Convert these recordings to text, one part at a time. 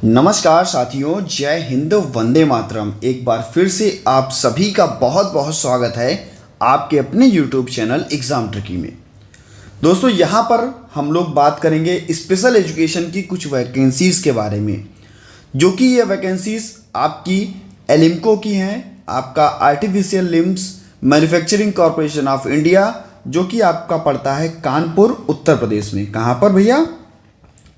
नमस्कार साथियों, जय हिंद, वंदे मातरम। एक बार फिर से आप सभी का बहुत बहुत स्वागत है आपके अपने YouTube चैनल एग्ज़ाम ट्रिकी में। दोस्तों, यहाँ पर हम लोग बात करेंगे स्पेशल एजुकेशन की कुछ वैकेंसीज़ के बारे में, जो कि ये वैकेंसीज़ आपकी एलिम्को की हैं, आपका artificial limbs manufacturing corporation of India, जो कि आपका पड़ता है कानपुर उत्तर प्रदेश में। कहाँ पर भैया?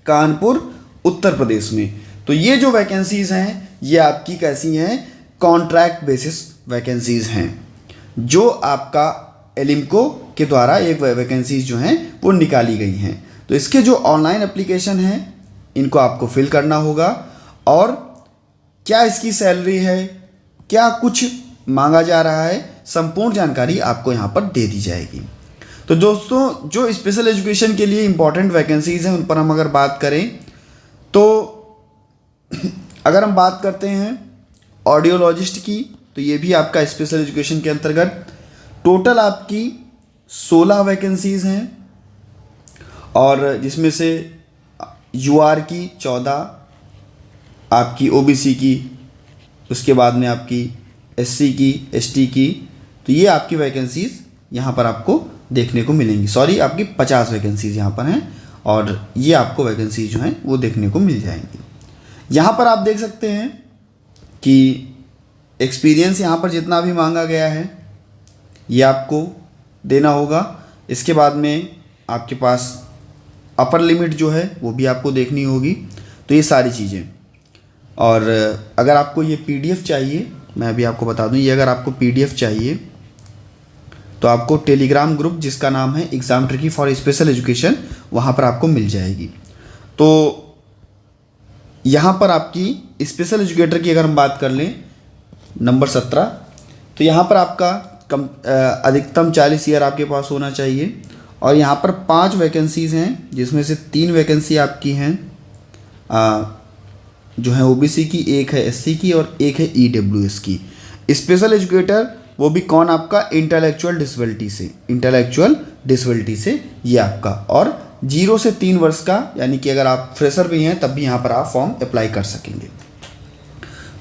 कानपुर उत्तर प्रदेश में। तो ये जो वैकेंसीज़ हैं ये आपकी कैसी हैं? कॉन्ट्रैक्ट बेसिस वैकेंसीज़ हैं, जो आपका एलिम्को के द्वारा एक वैकेंसीज जो हैं वो निकाली गई हैं। तो इसके जो ऑनलाइन एप्लीकेशन हैं इनको आपको फिल करना होगा, और क्या इसकी सैलरी है, क्या कुछ मांगा जा रहा है, संपूर्ण जानकारी आपको यहाँ पर दे दी जाएगी। तो दोस्तों, जो स्पेशल एजुकेशन के लिए इम्पॉर्टेंट वैकेंसीज़ हैं उन पर हम अगर बात करें तो अगर हम बात करते हैं ऑडियोलॉजिस्ट की, तो ये भी आपका स्पेशल एजुकेशन के अंतर्गत टोटल आपकी 16 वैकेंसीज़ हैं, और जिसमें से यूआर की 14, आपकी ओबीसी की, उसके बाद में आपकी एससी की, एसटी की। तो ये आपकी वैकेंसीज़ यहाँ पर आपको देखने को मिलेंगी। सॉरी, आपकी 50 वैकेंसीज़ यहाँ पर हैं, और ये आपको वैकेंसीज जो हैं वो देखने को मिल जाएंगी। यहाँ पर आप देख सकते हैं कि एक्सपीरियंस यहाँ पर जितना भी मांगा गया है ये आपको देना होगा। इसके बाद में आपके पास अपर लिमिट जो है वो भी आपको देखनी होगी। तो ये सारी चीज़ें, और अगर आपको ये पीडीएफ चाहिए, मैं अभी आपको बता दूं, ये अगर आपको पीडीएफ चाहिए तो आपको टेलीग्राम ग्रुप जिसका नाम है exam tricky for special education, वहाँ पर आपको मिल जाएगी। तो यहाँ पर आपकी स्पेशल एजुकेटर की अगर हम बात कर लें नंबर 17, तो यहाँ पर आपका अधिकतम 40 ईयर आपके पास होना चाहिए, और यहाँ पर 5 वैकेंसीज़ हैं, जिसमें से 3 वैकेंसी आपकी हैं जो है ओबीसी की, 1 है एससी की, और 1 है ईडब्ल्यूएस की। स्पेशल एजुकेटर वो भी कौन? आपका इंटेलेक्चुअल डिसेबिलिटी से ये आपका, और 0 से 3 वर्ष का, यानी कि अगर आप फ्रेशर भी हैं तब भी यहाँ पर आप फॉर्म अप्लाई कर सकेंगे।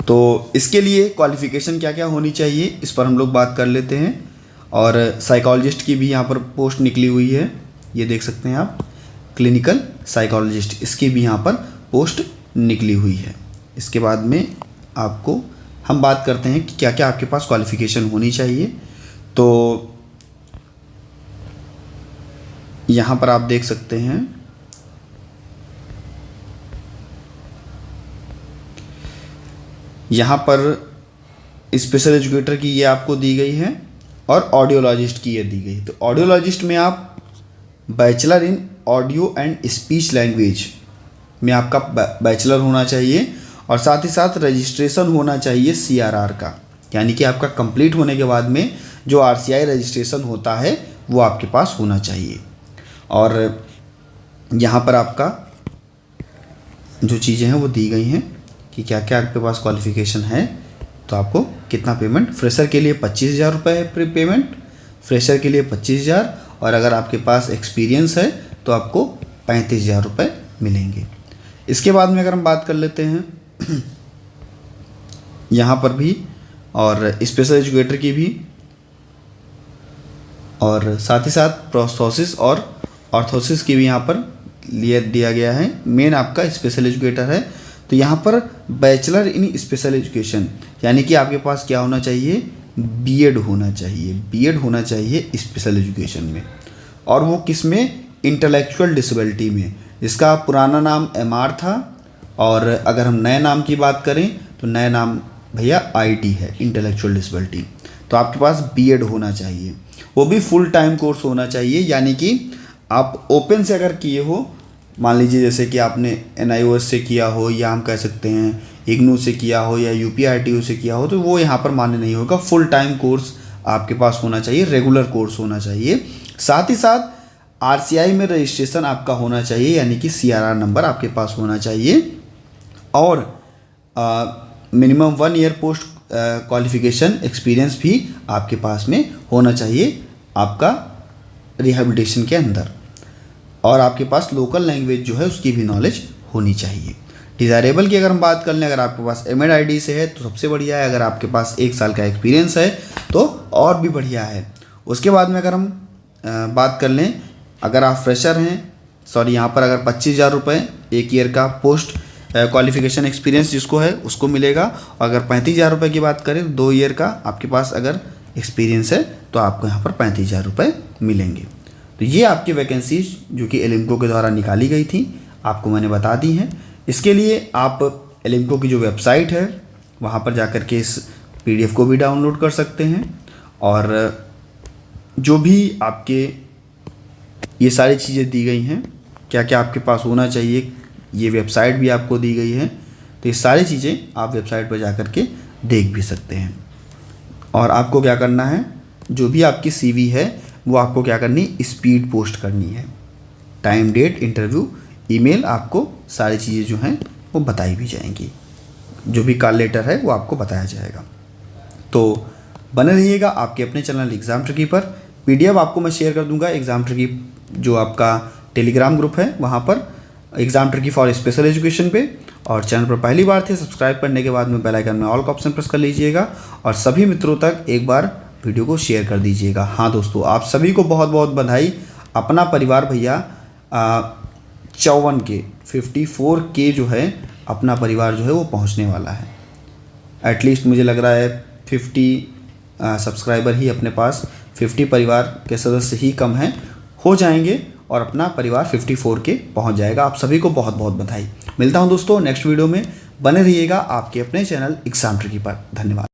तो इसके लिए क्वालिफ़िकेशन क्या क्या होनी चाहिए इस पर हम लोग बात कर लेते हैं। और साइकोलॉजिस्ट की भी यहाँ पर पोस्ट निकली हुई है, ये देख सकते हैं आप, क्लिनिकल साइकोलॉजिस्ट, इसकी भी यहाँ पर पोस्ट निकली हुई है। इसके बाद में आपको हम बात करते हैं कि क्या क्या आपके पास क्वालिफ़िकेशन होनी चाहिए। तो यहाँ पर आप देख सकते हैं यहाँ पर स्पेशल एजुकेटर की ये आपको दी गई है, और ऑडियोलॉजिस्ट की ये दी गई। तो ऑडियोलॉजिस्ट में आप bachelor in audio and speech language में आपका बैचलर होना चाहिए, और साथ ही साथ रजिस्ट्रेशन होना चाहिए सीआरआर का, यानी कि आपका कंप्लीट होने के बाद में जो आरसीआई रजिस्ट्रेशन होता है वो आपके पास होना चाहिए। और यहाँ पर आपका जो चीज़ें हैं वो दी गई हैं कि क्या क्या आपके पास क्वालिफ़िकेशन है। तो आपको कितना पेमेंट? फ्रेशर के लिए 25,000 रुपये है पेमेंट, फ्रेशर के लिए 25,000, और अगर आपके पास एक्सपीरियंस है तो आपको 35,000 रुपये मिलेंगे। इसके बाद में अगर हम बात कर लेते हैं यहाँ पर भी, और स्पेशल एजुकेटर की भी, और साथ ही साथ प्रोस्थोसिस और ऑर्थोसिस की भी यहाँ पर दिया गया है। मेन आपका स्पेशल एजुकेटर है, तो यहाँ पर बैचलर इन स्पेशल एजुकेशन, यानी कि आपके पास क्या होना चाहिए? बीएड होना चाहिए, बीएड होना चाहिए स्पेशल एजुकेशन में। और वो किस में? इंटेलेक्चुअल डिसेबिलिटी में। इसका पुराना नाम एमआर था, और अगर हम नए नाम की बात करें तो नया नाम भैया आईडी है, इंटेलेक्चुअल डिसेबिलिटी। तो आपके पास बीएड होना चाहिए, वो भी फुल टाइम कोर्स होना चाहिए, यानी कि आप ओपन से अगर किए हो, मान लीजिए जैसे कि आपने एनआईओएस से किया हो, या हम कह सकते हैं इग्नू से किया हो, या यूपीआईटीयू से किया हो, तो वो यहाँ पर मान्य नहीं होगा। फुल टाइम कोर्स आपके पास होना चाहिए, रेगुलर कोर्स होना चाहिए। साथ ही साथ आरसीआई में रजिस्ट्रेशन आपका होना चाहिए, यानी कि सीआरआर नंबर आपके पास होना चाहिए, और minimum 1 year post qualification experience भी आपके पास में होना चाहिए आपका रिहैबिलिटेशन के अंदर, और आपके पास लोकल लैंग्वेज जो है उसकी भी नॉलेज होनी चाहिए। डिज़ायरेबल की अगर हम बात कर लें, अगर आपके पास ईमेल आईडी से है तो सबसे बढ़िया है, अगर आपके पास 1 साल का एक्सपीरियंस है तो और भी बढ़िया है। उसके बाद में अगर हम बात कर लें, अगर आप फ्रेशर हैं, यहाँ पर अगर 25,000 रुपये 1 ईयर का पोस्ट क्वालिफिकेशन एक्सपीरियंस जिसको है उसको मिलेगा। और अगर 35,000 रुपये की बात करें, 2 ईयर का आपके पास अगर एक्सपीरियंस है तो आपको यहाँ पर 35,000 रुपये मिलेंगे। तो ये आपकी वैकेंसीज जो कि एलिम्को के द्वारा निकाली गई थी आपको मैंने बता दी हैं। इसके लिए आप एलिम्को की जो वेबसाइट है वहाँ पर जाकर के इस PDF को भी डाउनलोड कर सकते हैं, और जो भी आपके ये सारी चीज़ें दी गई हैं, क्या क्या आपके पास होना चाहिए, ये वेबसाइट भी आपको दी गई है। तो ये सारी चीज़ें आप वेबसाइट पर जाकर के देख भी सकते हैं। और आपको क्या करना है, जो भी आपकी CV है वो आपको क्या करनी, स्पीड पोस्ट करनी है। टाइम, डेट, इंटरव्यू, ईमेल, आपको सारी चीज़ें जो हैं वो बताई भी जाएंगी। जो भी कॉल लेटर है वो आपको बताया जाएगा। तो बने रहिएगा आपके अपने चैनल एग्ज़ाम ट्रिकी पर। PDF आपको मैं शेयर कर दूंगा एग्ज़ाम ट्रिकी जो आपका टेलीग्राम ग्रुप है वहाँ पर, exam tricky for special education पे। और चैनल पर पहली बार थे, सब्सक्राइब करने के बाद में बेल आइकन में ऑल का ऑप्शन प्रेस कर लीजिएगा, और सभी मित्रों तक एक बार वीडियो को शेयर कर दीजिएगा। हाँ दोस्तों, आप सभी को बहुत बहुत बधाई। अपना परिवार भैया 54K जो है अपना परिवार जो है वो पहुंचने वाला है। एटलीस्ट मुझे लग रहा है 50 सब्सक्राइबर ही अपने पास, 50 परिवार के सदस्य ही कम हैं, हो जाएंगे और अपना परिवार 54K पहुंच जाएगा। आप सभी को बहुत बहुत बधाई। मिलता हूं दोस्तों नेक्स्ट वीडियो में। बने रहिएगा आपके अपने चैनल एग्ज़ाम ट्रिकी पर। धन्यवाद।